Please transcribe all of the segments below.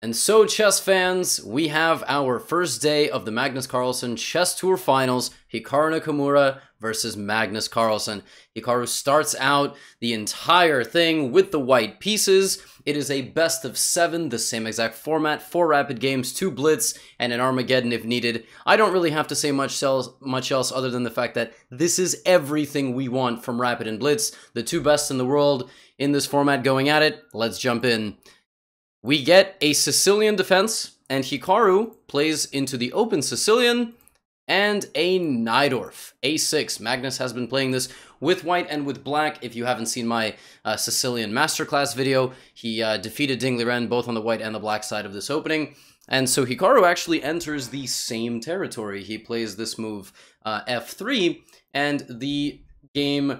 And so, chess fans, we have our first day of the Magnus Carlsen Chess Tour Finals, Hikaru Nakamura versus Magnus Carlsen. Hikaru starts out the entire thing with the white pieces. It is a best of 7, the same exact format, 4 rapid games, 2 blitz, and an Armageddon if needed. I don't really have to say much else other than the fact that this is everything we want from rapid and blitz. The 2 best in the world in this format going at it. Let's jump in. We get a Sicilian defense, and Hikaru plays into the open Sicilian, and a Najdorf, a6. Magnus has been playing this with white and with black. If you haven't seen my Sicilian masterclass video, he defeated Ding Liren both on the white and the black side of this opening. And so Hikaru actually enters the same territory. He plays this move f3, and the game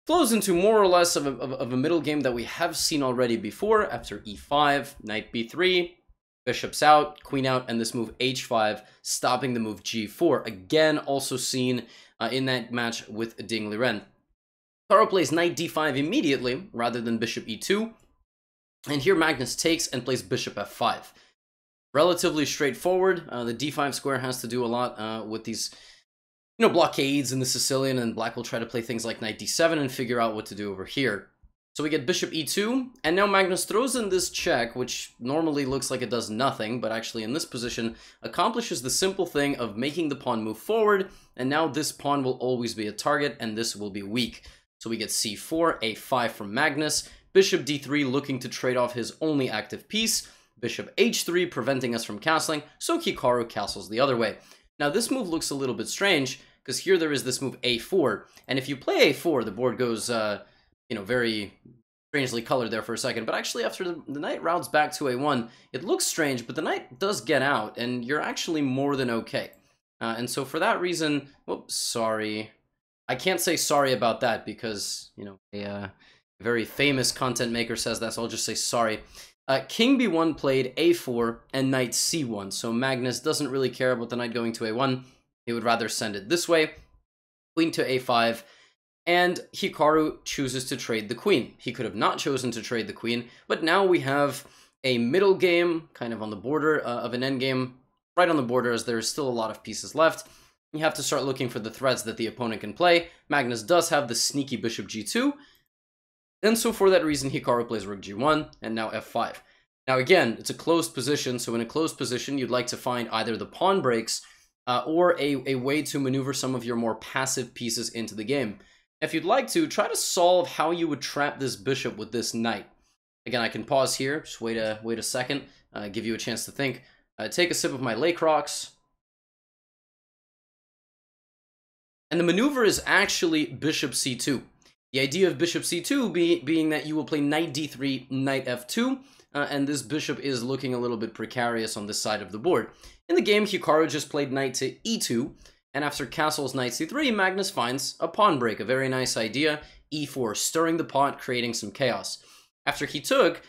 flows into more or less of a middle game that we have seen already before. After e5, knight b3, bishop's out, queen out, and this move h5, stopping the move g4. Again, also seen in that match with Ding Liren. Hikaru plays knight d5 immediately, rather than bishop e2. And here Magnus takes and plays bishop f5. Relatively straightforward. The d5 square has to do a lot with these blockades in the Sicilian, and black will try to play things like knight d7 and figure out what to do over here. So we get bishop e2, and now Magnus throws in this check, which normally looks like it does nothing, but actually in this position accomplishes the simple thing of making the pawn move forward, and now this pawn will always be a target, and this will be weak. So we get c4, a5 from Magnus, bishop d3 looking to trade off his only active piece, bishop h3 preventing us from castling, so Hikaru castles the other way. Now this move looks a little bit strange, because here there is this move a4, and if you play a4, the board goes, very strangely colored there for a second, but actually after the knight routes back to a1, it looks strange, but the knight does get out, and you're actually more than okay. And so for that reason, whoops, sorry. I can't say sorry about that, because, a very famous content maker says that, so I'll just say sorry. King b1 played a4 and knight c1, so Magnus doesn't really care about the knight going to a1. He would rather send it this way, queen to a5, and Hikaru chooses to trade the queen. He could have not chosen to trade the queen, but now we have a middle game, kind of on the border of an endgame, right on the border as there's still a lot of pieces left. You have to start looking for the threats that the opponent can play. Magnus does have the sneaky bishop g2, and so for that reason Hikaru plays rook g1, and now f5. Now again, it's a closed position, so in a closed position you'd like to find either the pawn breaks, or a way to maneuver some of your more passive pieces into the game. If you'd like to, try to solve how you would trap this bishop with this knight. Again, I can pause here, just wait a second, give you a chance to think. Take a sip of my Lake Rocks. And the maneuver is actually bishop c2. The idea of bishop c2 being that you will play knight d3, knight f2, and this bishop is looking a little bit precarious on this side of the board. In the game, Hikaru just played knight to e2, and after castles knight c3, Magnus finds a pawn break, a very nice idea, e4, stirring the pot, creating some chaos. After he took,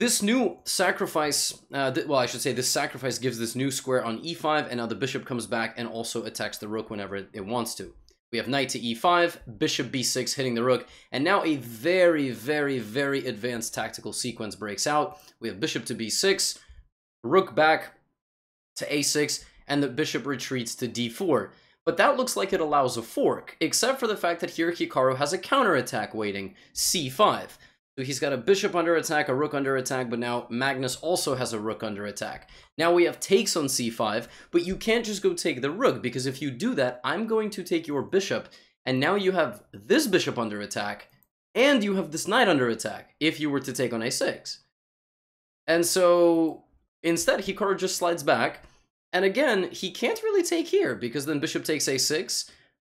this new sacrifice, this sacrifice gives this new square on e5, and now the bishop comes back and also attacks the rook whenever it wants to. We have knight to e5, bishop b6 hitting the rook, and now a very, very, very advanced tactical sequence breaks out. We have bishop to b6, rook back to a6, and the bishop retreats to d4. But that looks like it allows a fork, except for the fact that here Hikaru has a counterattack waiting, c5. So he's got a bishop under attack, a rook under attack, but now Magnus also has a rook under attack. Now we have takes on c5, but you can't just go take the rook, because if you do that, I'm going to take your bishop, and now you have this bishop under attack, and you have this knight under attack, if you were to take on a6. And so instead, Hikaru just slides back, and again, he can't really take here, because then bishop takes a6,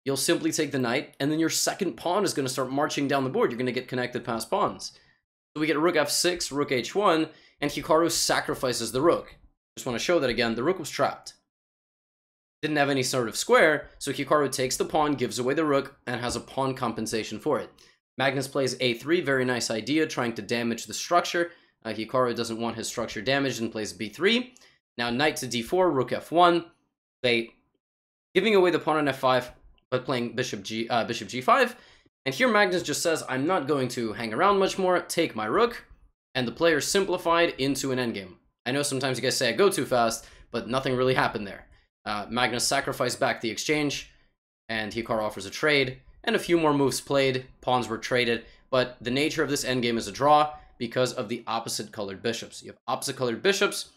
you'll simply take the knight, and then your second pawn is going to start marching down the board. You're going to get connected past pawns. So we get rook f6, rook h1, and Hikaru sacrifices the rook. Just want to show that again, the rook was trapped. Didn't have any sort of square, so Hikaru takes the pawn, gives away the rook, and has a pawn compensation for it. Magnus plays a3, very nice idea, trying to damage the structure. Hikaru doesn't want his structure damaged and plays b3. Now knight to d4, rook f1. Giving away the pawn on f5, but playing bishop g5. And here Magnus just says, I'm not going to hang around much more, take my rook, and the player simplified into an endgame. I know sometimes you guys say I go too fast, but nothing really happened there. Magnus sacrificed back the exchange, and Hikaru offers a trade, and a few more moves played, pawns were traded, but the nature of this endgame is a draw because of the opposite colored bishops. You have opposite colored bishops,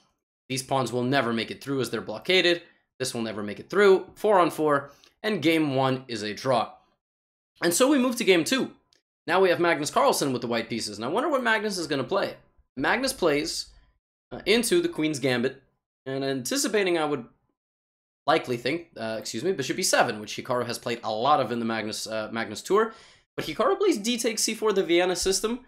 these pawns will never make it through as they're blockaded, this will never make it through, 4-on-4, and game 1 is a draw. And so we move to game 2. Now we have Magnus Carlsen with the white pieces, and I wonder what Magnus is going to play. Magnus plays into the Queen's Gambit, and anticipating I would likely think, bishop e7, which Hikaru has played a lot of in the Magnus Tour, but Hikaru plays d takes c4, the Vienna system,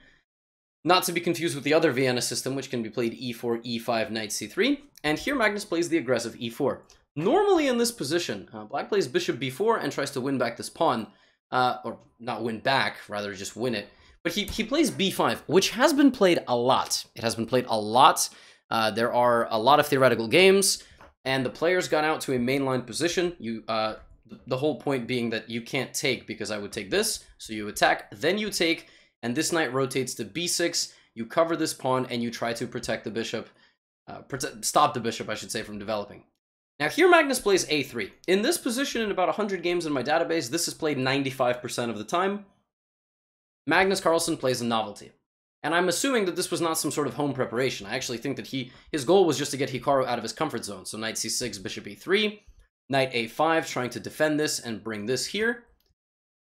not to be confused with the other Vienna system, which can be played e4, e5, knight c3, and here Magnus plays the aggressive e4. Normally in this position, black plays bishop b4 and tries to win back this pawn, or not win back, rather just win it. But he plays b5, which has been played a lot. It has been played a lot. There are a lot of theoretical games, and the players got out to a mainline position. The whole point being that you can't take, because I would take this, so you attack, then you take, and this knight rotates to b6, you cover this pawn, and you try to protect the bishop, stop the bishop, I should say, from developing. Now here Magnus plays a3. In this position, in about 100 games in my database, this is played 95% of the time. Magnus Carlsen plays a novelty. And I'm assuming that this was not some sort of home preparation. I actually think that his goal was just to get Hikaru out of his comfort zone. So knight c6, bishop e3, knight a5, trying to defend this and bring this here.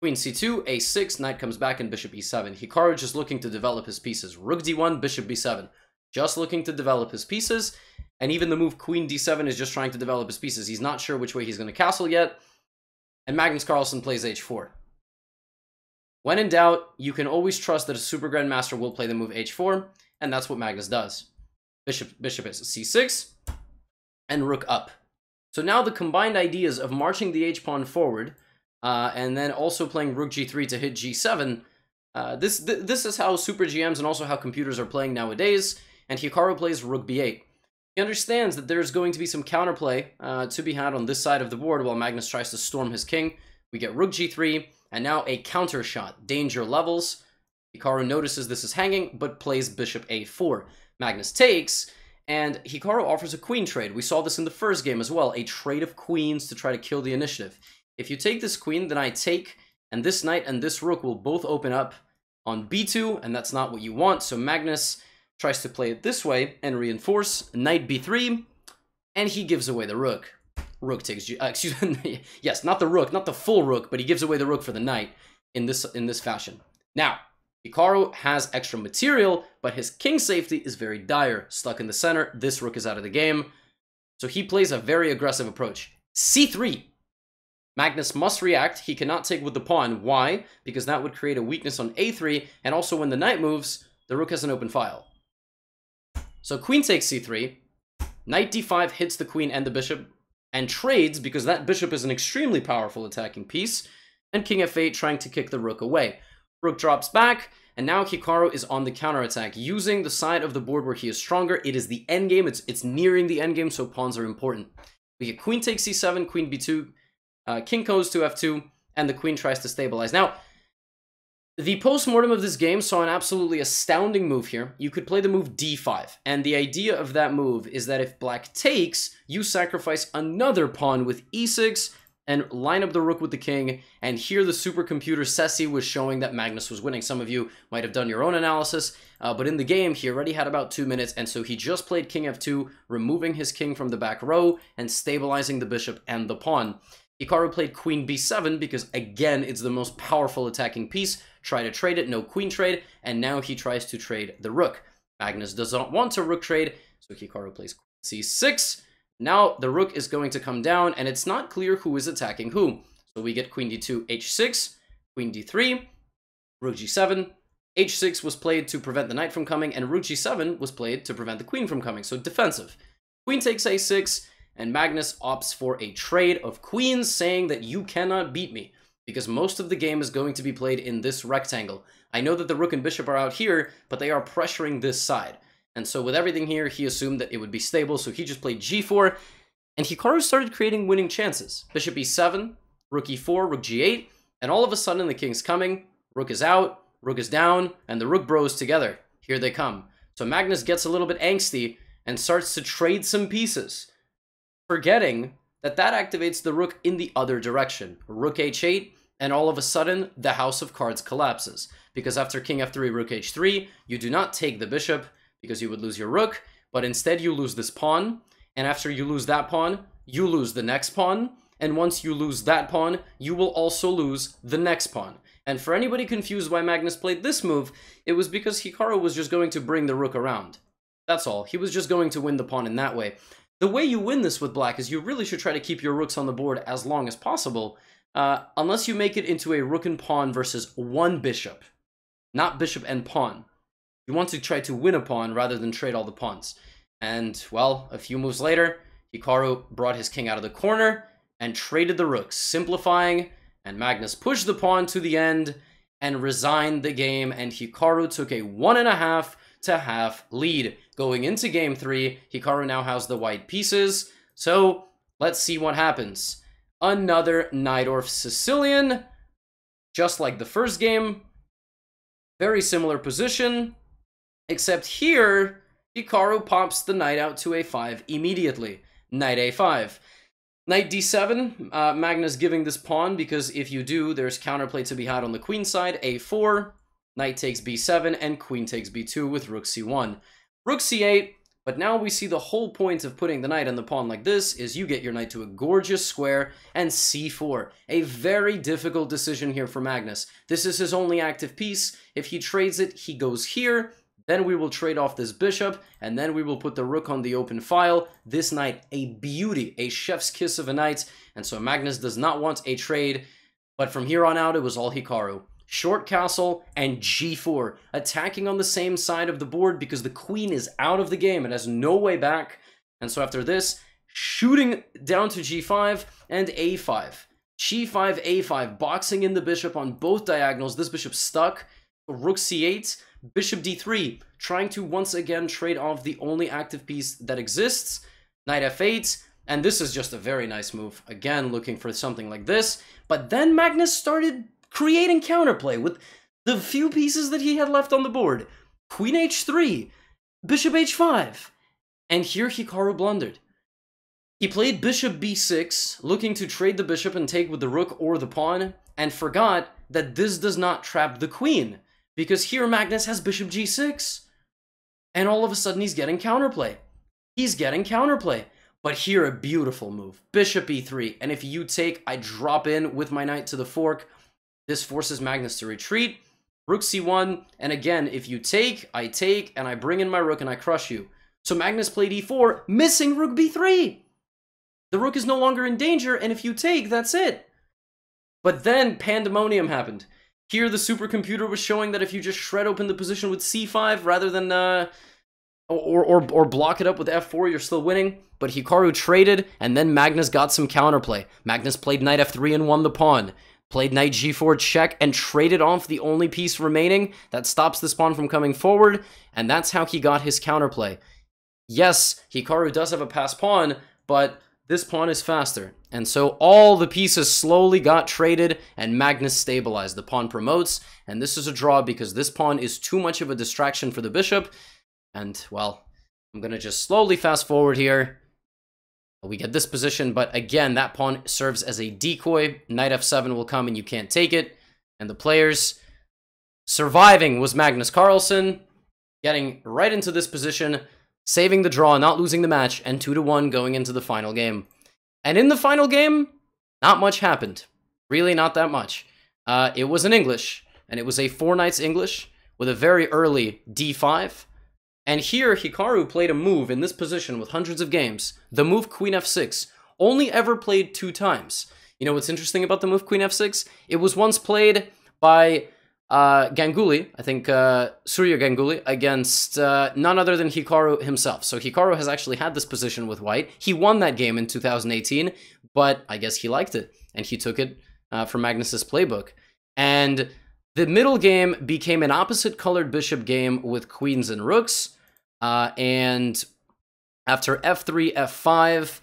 Queen c2, a6, knight comes back, and bishop e7. Hikaru just looking to develop his pieces. Rook d1, bishop b7. Just looking to develop his pieces. And even the move queen d7 is just trying to develop his pieces. He's not sure which way he's going to castle yet. And Magnus Carlsen plays h4. When in doubt, you can always trust that a super grandmaster will play the move h4, and that's what Magnus does. Bishop is c6, and rook up. So now the combined ideas of marching the h-pawn forward, and then also playing rook g3 to hit g7, this is how super GMs and also how computers are playing nowadays, and Hikaru plays rook b8. He understands that there's going to be some counterplay to be had on this side of the board while Magnus tries to storm his king. We get rook g3, and now a counter shot, danger levels. Hikaru notices this is hanging, but plays bishop a4. Magnus takes, and Hikaru offers a queen trade. We saw this in the first game as well, a trade of queens to try to kill the initiative. If you take this queen, then I take, and this knight and this rook will both open up on b2, and that's not what you want, so Magnus tries to play it this way and reinforce, knight b3, and he gives away the rook. Rook takes excuse me, yes, not the rook, not the full rook, but he gives away the rook for the knight in this fashion. Now, Hikaru has extra material, but his king safety is very dire. Stuck in the center, this rook is out of the game. So he plays a very aggressive approach. c3. Magnus must react. He cannot take with the pawn. Why? Because that would create a weakness on a3, and also when the knight moves, the rook has an open file. So queen takes c3, knight d5 hits the queen and the bishop, and trades because that bishop is an extremely powerful attacking piece, and king f8 trying to kick the rook away. Rook drops back, and now Hikaru is on the counterattack, using the side of the board where he is stronger. It is the endgame, it's nearing the endgame, so pawns are important. We get queen takes c7, queen b2, king goes to f2, and the queen tries to stabilize. Now, the post-mortem of this game saw an absolutely astounding move here. You could play the move d5, and the idea of that move is that if black takes, you sacrifice another pawn with e6 and line up the rook with the king, and here the supercomputer Sessi was showing that Magnus was winning. Some of you might have done your own analysis, but in the game, he already had about 2 minutes, and so he just played king f2, removing his king from the back row and stabilizing the bishop and the pawn. Hikaru played queen b7 because, again, it's the most powerful attacking piece. Try to trade it, no queen trade, and now he tries to trade the rook. Magnus does not want to rook trade, so Hikaru plays c6. Now the rook is going to come down, and it's not clear who is attacking who. So we get queen d2, h6, queen d3, rook g7. h6 was played to prevent the knight from coming, and rook g7 was played to prevent the queen from coming, so defensive. Queen takes a6, and Magnus opts for a trade of queens, saying that you cannot beat me, because most of the game is going to be played in this rectangle. I know that the rook and bishop are out here, but they are pressuring this side. And so with everything here, he assumed that it would be stable, so he just played g4, and Hikaru started creating winning chances. Bishop e7, rook e4, rook g8, and all of a sudden the king's coming, rook is out, rook is down, and the rook bros together. Here they come. So Magnus gets a little bit angsty, and starts to trade some pieces, forgetting that that activates the rook in the other direction. Rook h8, and all of a sudden, the house of cards collapses. Because after king f3, rook h3, you do not take the bishop, because you would lose your rook, but instead you lose this pawn, and after you lose that pawn, you lose the next pawn, and once you lose that pawn, you will also lose the next pawn. And for anybody confused why Magnus played this move, it was because Hikaru was just going to bring the rook around. That's all. He was just going to win the pawn in that way. The way you win this with black is you really should try to keep your rooks on the board as long as possible, unless you make it into a rook and pawn versus one bishop, not bishop and pawn. You want to try to win a pawn rather than trade all the pawns. And, well, a few moves later, Hikaru brought his king out of the corner and traded the rooks, simplifying, and Magnus pushed the pawn to the end and resigned the game, and Hikaru took a 1.5 to half lead. Going into game 3, Hikaru now has the white pieces, so let's see what happens. Another Najdorf Sicilian, just like the first game. Very similar position, except here, Hikaru pops the knight out to a5 immediately. Knight a5. Knight d7, Magnus giving this pawn, because if you do, there's counterplay to be had on the queen side. a4, knight takes b7, and queen takes b2 with rook c1. Rook c8, but now we see the whole point of putting the knight and the pawn like this is you get your knight to a gorgeous square, and c4. A very difficult decision here for Magnus. This is his only active piece. If he trades it, he goes here. Then we will trade off this bishop, and then we will put the rook on the open file. This knight, a beauty, a chef's kiss of a knight, and so Magnus does not want a trade, but from here on out, it was all Hikaru. Short castle and g4, attacking on the same side of the board because the queen is out of the game. It has no way back, and so after this, shooting down to g5 and a5. g5, a5, boxing in the bishop on both diagonals. This bishop stuck. Rook c8, bishop d3, trying to once again trade off the only active piece that exists. Knight f8, and this is just a very nice move. Again, looking for something like this. But then Magnus started creating counterplay with the few pieces that he had left on the board. Queen h3, bishop h5, and here Hikaru blundered. He played bishop b6, looking to trade the bishop and take with the rook or the pawn, and forgot that this does not trap the queen, because here Magnus has bishop g6, and all of a sudden he's getting counterplay. He's getting counterplay. But here a beautiful move, bishop e3, and if you take, I drop in with my knight to the fork. This forces Magnus to retreat. Rook c1, and again, if you take, I take, and I bring in my rook and I crush you. So Magnus played e4, missing rook b3. The rook is no longer in danger, and if you take, that's it. But then pandemonium happened. Here the supercomputer was showing that if you just shred open the position with c5 rather than or block it up with f4, you're still winning. But Hikaru traded, and then Magnus got some counterplay. Magnus played knight f3 and won the pawn. Played knight g4 check and traded off the only piece remaining that stops this pawn from coming forward, and that's how he got his counterplay. Yes, Hikaru does have a passed pawn, but this pawn is faster. And so all the pieces slowly got traded, and Magnus stabilized. The pawn promotes, and this is a draw because this pawn is too much of a distraction for the bishop. And, well, I'm going to just slowly fast forward here. We get this position, but again, that pawn serves as a decoy. Knight f7 will come and you can't take it. And the players surviving was Magnus Carlsen, getting right into this position, saving the draw, not losing the match, and 2-1 going into the final game. And in the final game, not much happened. Really not that much. It was in English, and it was a 4 knights English with a very early d5. And here, Hikaru played a move in this position with hundreds of games. The move Queen f6, only ever played 2 times. You know what's interesting about the move Queen f6? It was once played by Ganguly, I think Surya Ganguly, against none other than Hikaru himself. So Hikaru has actually had this position with white. He won that game in 2018, but I guess he liked it, and he took it from Magnus's playbook. And the middle game became an opposite-colored bishop game with queens and rooks, and after f3, f5,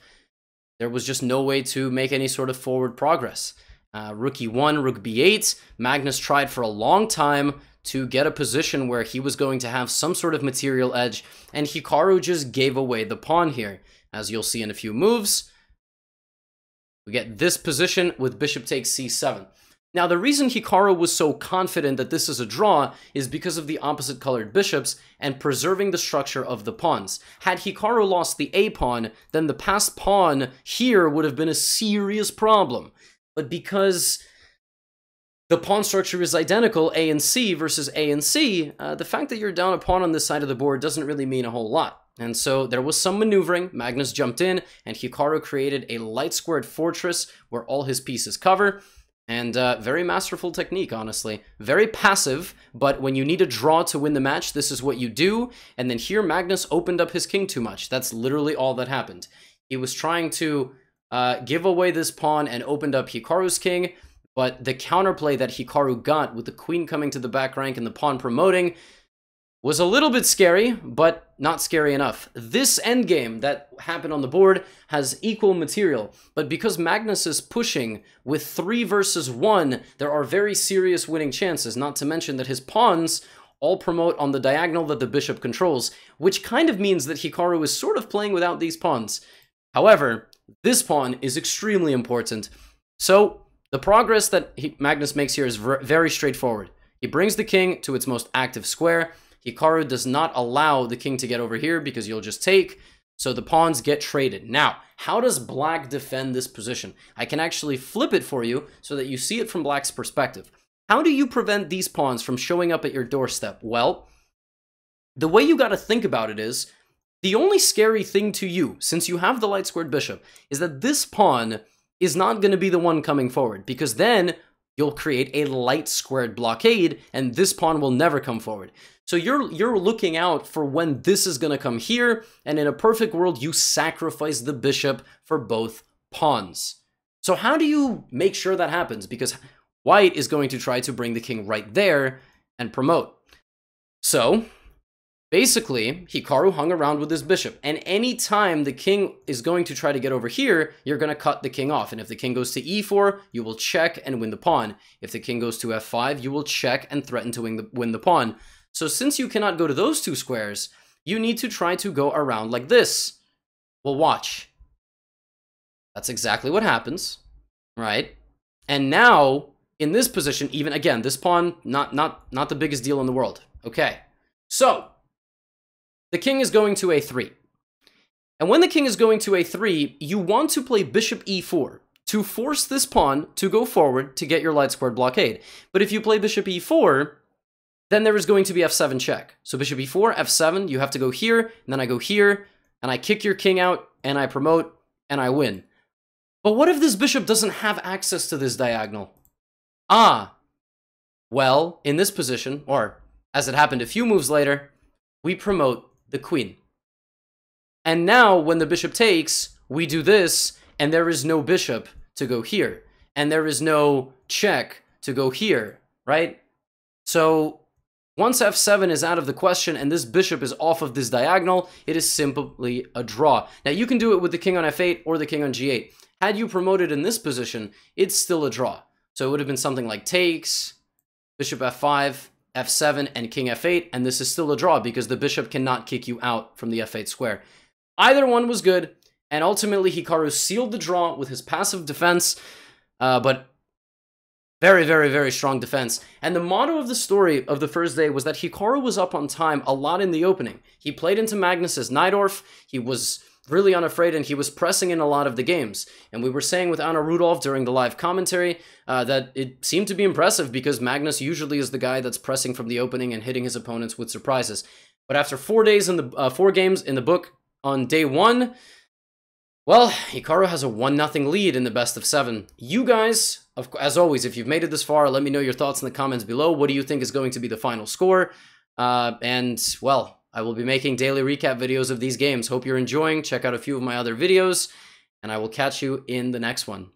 there was just no way to make any sort of forward progress. Rook e1, rook b8, Magnus tried for a long time to get a position where he was going to have some sort of material edge, and Hikaru just gave away the pawn here. As you'll see in a few moves, we get this position with bishop takes c7. Now, the reason Hikaru was so confident that this is a draw is because of the opposite colored bishops and preserving the structure of the pawns. Had Hikaru lost the a pawn, then the passed pawn here would have been a serious problem. But because the pawn structure is identical, A and C versus A and C, the fact that you're down a pawn on this side of the board doesn't really mean a whole lot. And so there was some maneuvering, Magnus jumped in, and Hikaru created a light-squared fortress where all his pieces cover. And very masterful technique, honestly. Very passive, but when you need a draw to win the match, this is what you do. And then here, Magnus opened up his king too much. That's literally all that happened. He was trying to give away this pawn and opened up Hikaru's king, but the counterplay that Hikaru got with the queen coming to the back rank and the pawn promoting was a little bit scary, but not scary enough. This endgame that happened on the board has equal material, but because Magnus is pushing with 3 versus 1, there are very serious winning chances, not to mention that his pawns all promote on the diagonal that the bishop controls, which kind of means that Hikaru is sort of playing without these pawns. However, this pawn is extremely important. So, the progress that Magnus makes here is very straightforward. He brings the king to its most active square. Hikaru does not allow the king to get over here because you'll just take, so the pawns get traded. Now, how does black defend this position? I can actually flip it for you so that you see it from black's perspective. How do you prevent these pawns from showing up at your doorstep? Well, the way you gotta think about it is, the only scary thing to you, since you have the light squared bishop, is that this pawn is not gonna be the one coming forward, because then you'll create a light squared blockade, and this pawn will never come forward. So you're looking out for when this is going to come here, and in a perfect world, you sacrifice the bishop for both pawns. So how do you make sure that happens? Because white is going to try to bring the king right there and promote. So basically, Hikaru hung around with his bishop, and any time the king is going to try to get over here, you're going to cut the king off. And if the king goes to e4, you will check and win the pawn. If the king goes to f5, you will check and threaten to win the pawn. So since you cannot go to those two squares, you need to try to go around like this. Well, watch. That's exactly what happens, right? And now, in this position, even again, this pawn, not the biggest deal in the world. Okay, so the king is going to a3. And when the king is going to a3, you want to play bishop e4 to force this pawn to go forward to get your light squared blockade. But if you play bishop e4, then there is going to be f7 check. So bishop e4, f7, you have to go here, and then I go here, and I kick your king out, and I promote, and I win. But what if this bishop doesn't have access to this diagonal? Ah, well, in this position, or as it happened a few moves later, we promote the queen. And now, when the bishop takes, we do this, and there is no bishop to go here. And there is no check to go here, right? So once f7 is out of the question and this bishop is off of this diagonal, it is simply a draw. Now, you can do it with the king on f8 or the king on g8. Had you promoted in this position, it's still a draw. So it would have been something like takes, bishop f5, f7, and king f8, and this is still a draw because the bishop cannot kick you out from the f8 square. Either one was good, and ultimately Hikaru sealed the draw with his passive defense, but very, very, very strong defense. And the motto of the story of the first day was that Hikaru was up on time a lot in the opening. He played into Magnus's Najdorf, he was really unafraid, and he was pressing in a lot of the games. And we were saying with Anna Rudolph during the live commentary that it seemed to be impressive because Magnus usually is the guy that's pressing from the opening and hitting his opponents with surprises. But after 4 days in the 4 games in the book on day 1, well, Hikaru has a 1-0 lead in the best of 7. You guys, as always, if you've made it this far, let me know your thoughts in the comments below. What do you think is going to be the final score? And, well, I will be making daily recap videos of these games. Hope you're enjoying. Check out a few of my other videos, and I will catch you in the next one.